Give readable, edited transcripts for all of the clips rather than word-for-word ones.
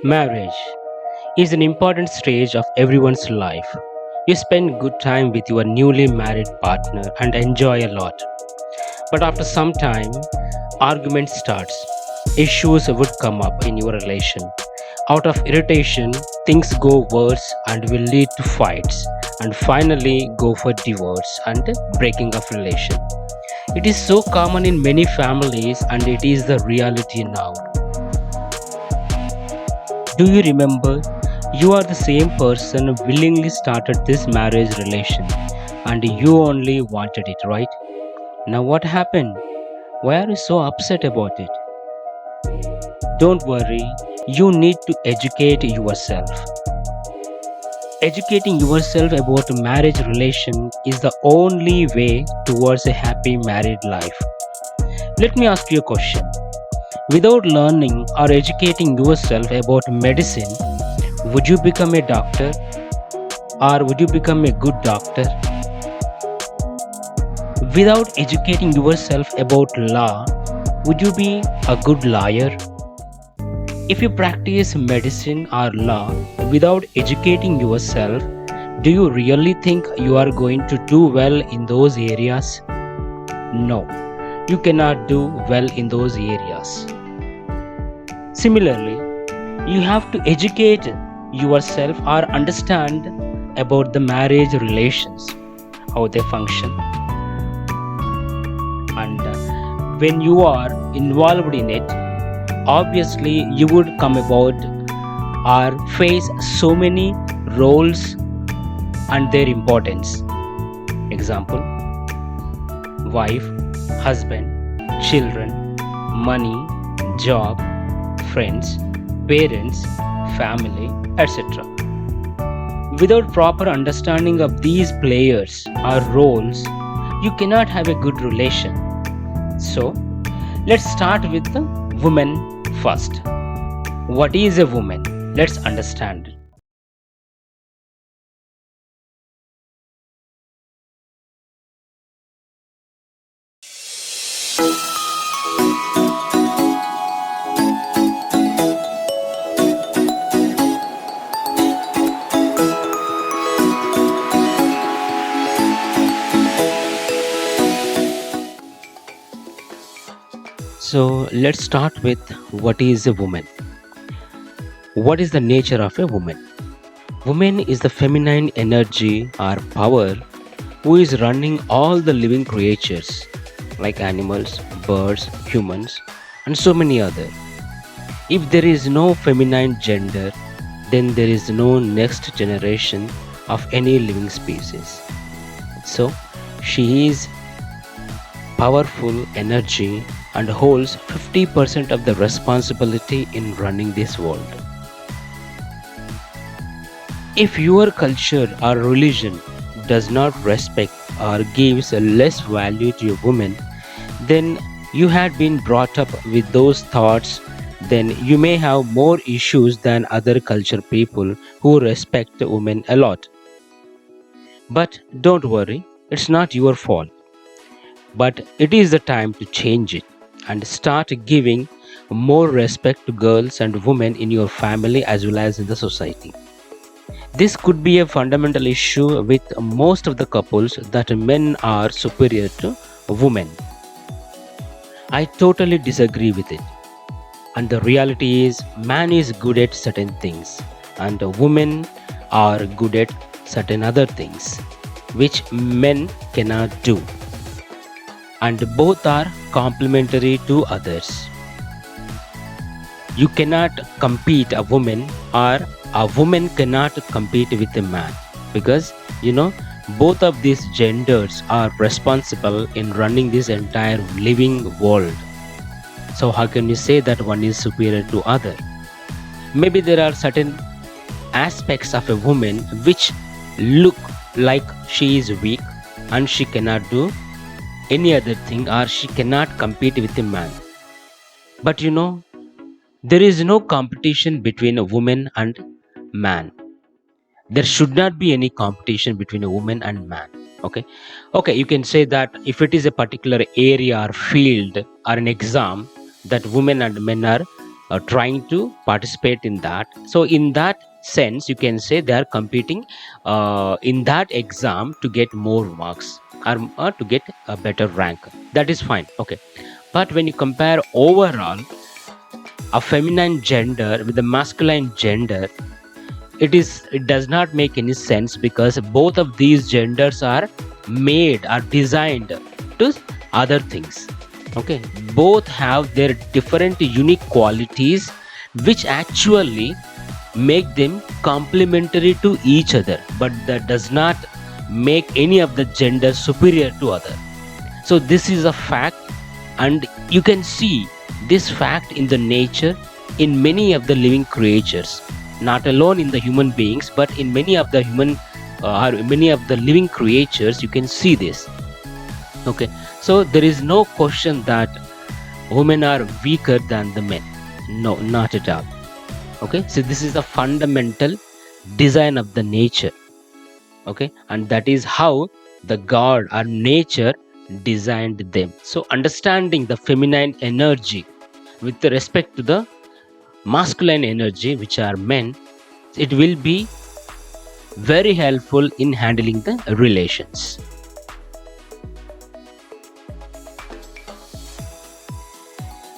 Marriage is an important stage of everyone's life. You spend good time with your newly married partner and enjoy a lot. But after some time, argument starts. Issues would come up in your relation. Out of irritation, things go worse and will lead to fights and finally go for divorce and breaking of relation. It is so common in many families and it is the reality now. Do you remember? You are the same person willingly started this marriage relation and you only wanted it, right? Now what happened? Why are you so upset about it? Don't worry, you need to educate yourself. Educating yourself about marriage relation is the only way towards a happy married life. Let me ask you a question. Without learning or educating yourself about medicine, would you become a doctor or would you become a good doctor? Without educating yourself about law, would you be a good lawyer? If you practice medicine or law without educating yourself, do you really think you are going to do well in those areas? No, you cannot do well in those areas. Similarly, you have to educate yourself or understand about the marriage relations, how they function. And when you are involved in it, obviously you would come about or face so many roles and their importance. Example: wife, husband, children, money, job, friends, parents, family, etc. Without proper understanding of these players or roles, you cannot have a good relation. So, let's start with the woman first. What is a woman? Let's understand. So, let's start with what is a woman. What is the nature of a woman? Woman is the feminine energy or power who is running all the living creatures like animals, birds, humans, and so many other. If there is no feminine gender, then there is no next generation of any living species. So, she is powerful energy and holds 50% of the responsibility in running this world. If your culture or religion does not respect or gives a less value to a woman, then you had been brought up with those thoughts, then you may have more issues than other culture people who respect women a lot. But don't worry, it's not your fault. But it is the time to change it and start giving more respect to girls and women in your family as well as in the society. This could be a fundamental issue with most of the couples that men are superior to women. I totally disagree with it. And the reality is, man is good at certain things, and women are good at certain other things, which men cannot do. And both are complementary to others. You cannot compete a woman or a woman cannot compete with a man because both of these genders are responsible in running this entire living world. So how can you say that one is superior to other? Maybe there are certain aspects of a woman which look like she is weak and she cannot do any other thing or she cannot compete with a man. But there is no competition between a woman and man. There should not be any competition between a woman and man. Okay, you can say that if it is a particular area or field or an exam that women and men are trying to participate in that. So in that sense, you can say they are competing in that exam to get more marks, or to get a better rank. That is fine, okay. But when you compare overall a feminine gender with the masculine gender, it does not make any sense, because both of these genders are designed to other things, okay. Both have their different unique qualities, which actually make them complementary to each other, but that does not make any of the gender superior to other. So this is a fact, and you can see this fact in the nature, in many of the living creatures, not alone in the human beings, but in many of the or many of the living creatures, you can see this, okay. So there is no question that women are weaker than the men, no, not at all, okay. So this is a fundamental design of the nature, okay, and that is how the god or nature designed them. So understanding the feminine energy with respect to the masculine energy, which are men, it will be very helpful in handling the relations.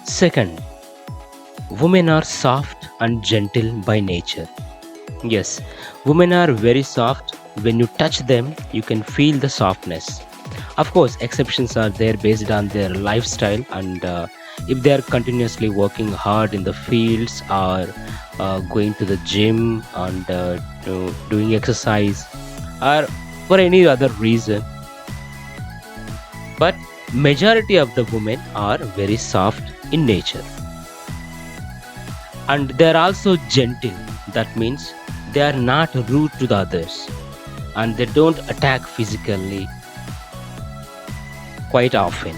Second, women are soft and gentle by nature. Yes, women are very soft. When you touch them, you can feel the softness. Of course, exceptions are there based on their lifestyle, and if they are continuously working hard in the fields, or going to the gym, and doing exercise, or for any other reason. But majority of the women are very soft in nature, and they are also gentle. That means they are not rude to the others, and they don't attack physically quite often.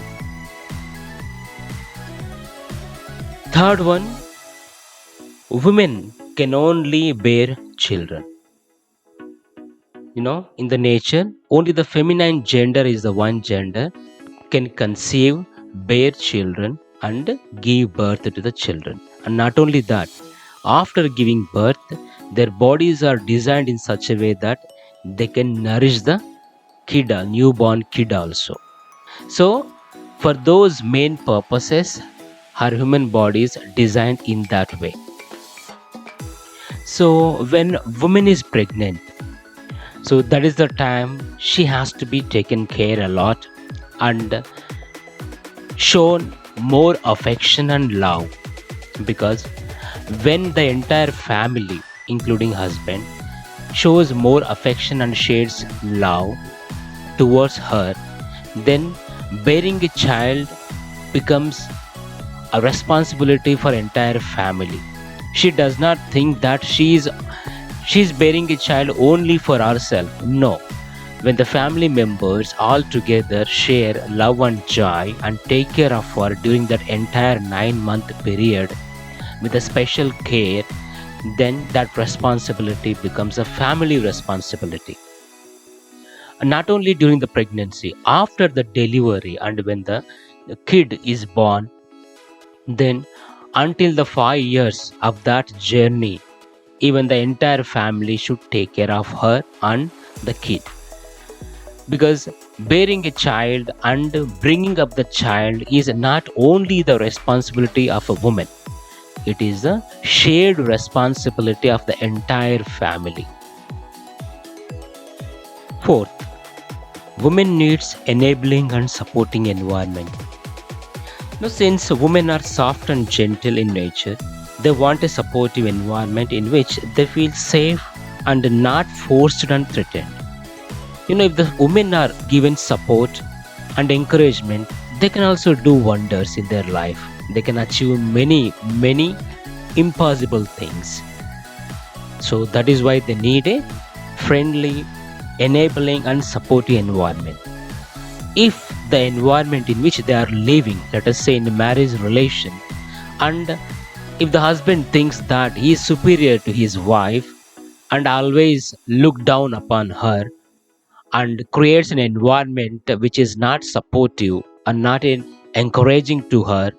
Third one, women can only bear children. In the nature, only the feminine gender is the one gender can conceive, bear children, and give birth to the children. And not only that, after giving birth, their bodies are designed in such a way that they can nourish the kid, a newborn kid also. So, for those main purposes, her human body is designed in that way. So, when woman is pregnant, so that is the time she has to be taken care a lot, and shown more affection and love, because when the entire family, including husband, shows more affection and shares love towards her, then bearing a child becomes a responsibility for entire family. She does not think that she's bearing a child only for herself. No, when the family members all together share love and joy and take care of her during that entire 9-month period with a special care, then that responsibility becomes a family responsibility. And not only during the pregnancy, after the delivery, and when the kid is born, then until the 5 years of that journey, even the entire family should take care of her and the kid, because bearing a child and bringing up the child is not only the responsibility of a woman, it is a shared responsibility of the entire family. Fourth, women needs enabling and supporting environment. Now, since women are soft and gentle in nature, they want a supportive environment in which they feel safe and not forced and threatened. If the women are given support and encouragement, they can also do wonders in their life. They can achieve many, many impossible things. So that is why they need a friendly, enabling, and supportive environment. If the environment in which they are living, let us say in a marriage relation, and if the husband thinks that he is superior to his wife and always look down upon her, and creates an environment which is not supportive and not encouraging to her,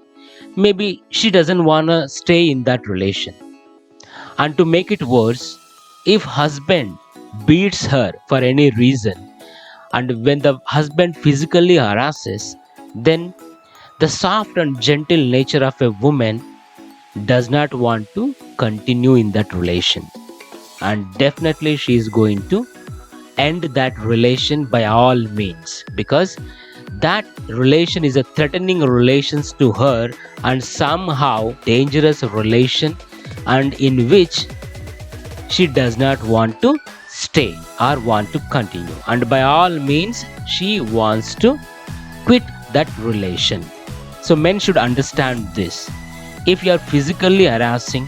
maybe she doesn't want to stay in that relation. And to make it worse, if husband beats her for any reason, and when the husband physically harasses, then the soft and gentle nature of a woman does not want to continue in that relation, and definitely she is going to end that relation by all means, because that relation is a threatening relations to her and somehow dangerous relation, and in which she does not want to stay or want to continue, and by all means she wants to quit that relation. So men should understand this. If you are physically harassing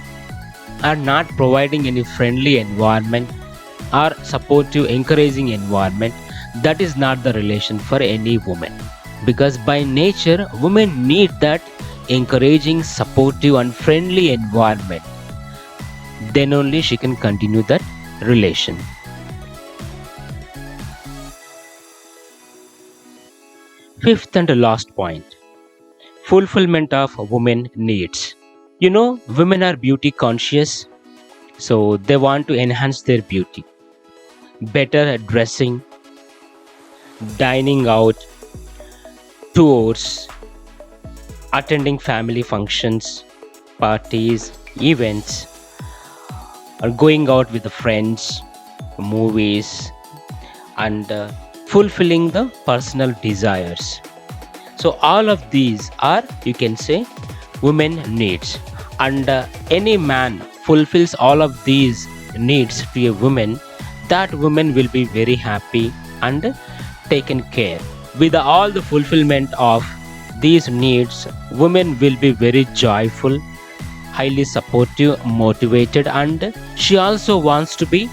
or not providing any friendly environment or supportive encouraging environment, that is not the relation for any woman, because by nature women need that encouraging, supportive and friendly environment, then only she can continue that relation. Fifth and last point, fulfillment of women needs. Women are beauty conscious, so they want to enhance their beauty, better at dressing, dining out, tours, attending family functions, parties, events, or going out with the friends, movies, and fulfilling the personal desires. So all of these are, you can say, women needs, and any man fulfills all of these needs to a woman, that woman will be very happy and taken care. With all the fulfillment of these needs, women will be very joyful, highly supportive, motivated, and she also wants to be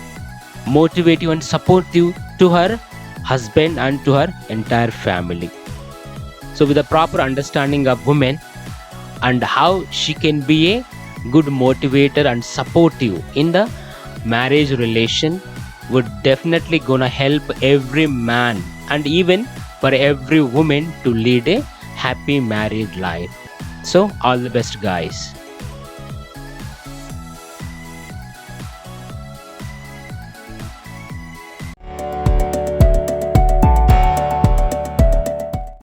motivative and supportive to her husband and to her entire family. So with a proper understanding of women and how she can be a good motivator and supportive in the marriage relation, would definitely gonna help every man and even for every woman to lead a happy married life. So all the best, guys.